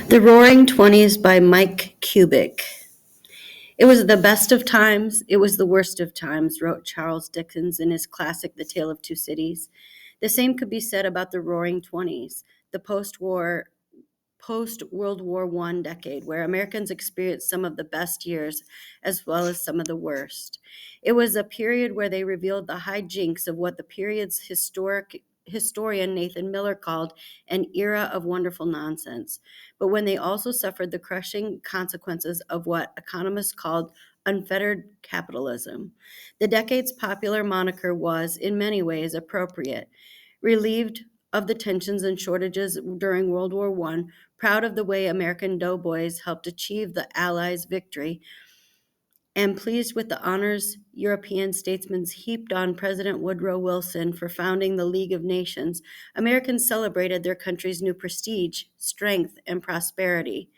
The Roaring Twenties by Mike Kubik. It was the best of times, it was the worst of times, wrote Charles Dickens in his classic The Tale of Two Cities. The same could be said about the Roaring Twenties, the post-World War I decade, where Americans experienced some of the best years as well as some of the worst. It was a period where they revealed the hijinks of what the period's historian Nathan Miller called an era of wonderful nonsense, but when they also suffered the crushing consequences of what economists called unfettered capitalism. The decade's popular moniker was, in many ways, appropriate. Relieved of the tensions and shortages during World War I, proud of the way American doughboys helped achieve the Allies' victory, and pleased with the honors European statesmen heaped on President Woodrow Wilson for founding the League of Nations, Americans celebrated their country's new prestige, strength, and prosperity.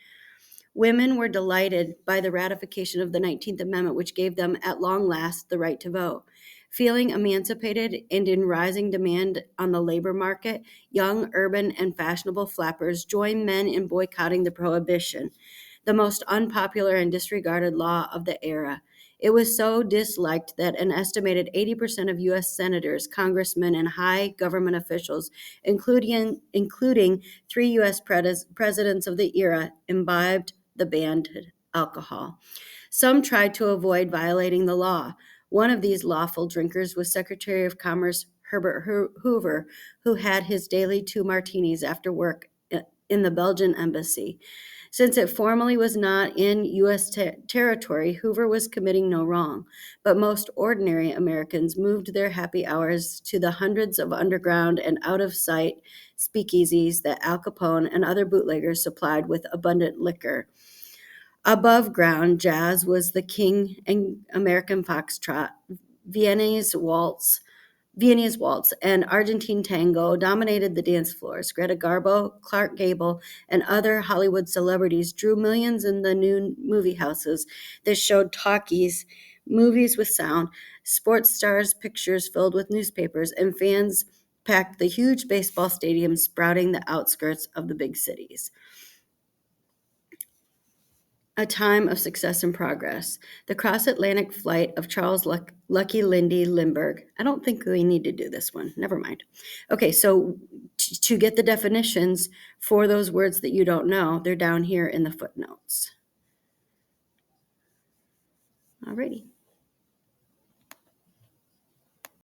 Women were delighted by the ratification of the 19th Amendment, which gave them, at long last, the right to vote. Feeling emancipated and in rising demand on the labor market, young, urban, and fashionable flappers joined men in boycotting the prohibition, the most unpopular and disregarded law of the era. It was so disliked that an estimated 80% of U.S. senators, congressmen, and high government officials, including three U.S. presidents of the era, imbibed the banned alcohol. Some tried to avoid violating the law. One of these lawful drinkers was Secretary of Commerce Herbert Hoover, who had his daily 2 martinis after work in the Belgian embassy. Since it formally was not in U.S. territory, Hoover was committing no wrong, but most ordinary Americans moved their happy hours to the hundreds of underground and out-of-sight speakeasies that Al Capone and other bootleggers supplied with abundant liquor. Above ground, jazz was the king, and American foxtrot, Viennese waltz, and Argentine tango dominated the dance floors. Greta Garbo, Clark Gable, and other Hollywood celebrities drew millions in the new movie houses that showed talkies, movies with sound, sports stars' pictures filled with newspapers, and fans packed the huge baseball stadiums sprouting the outskirts of the big cities. A time of success and progress. The cross-Atlantic flight of Charles Lucky Lindy Lindbergh. I don't think we need to do this one. Never mind. Okay, so to get the definitions for those words that you don't know, they're down here in the footnotes. Alrighty.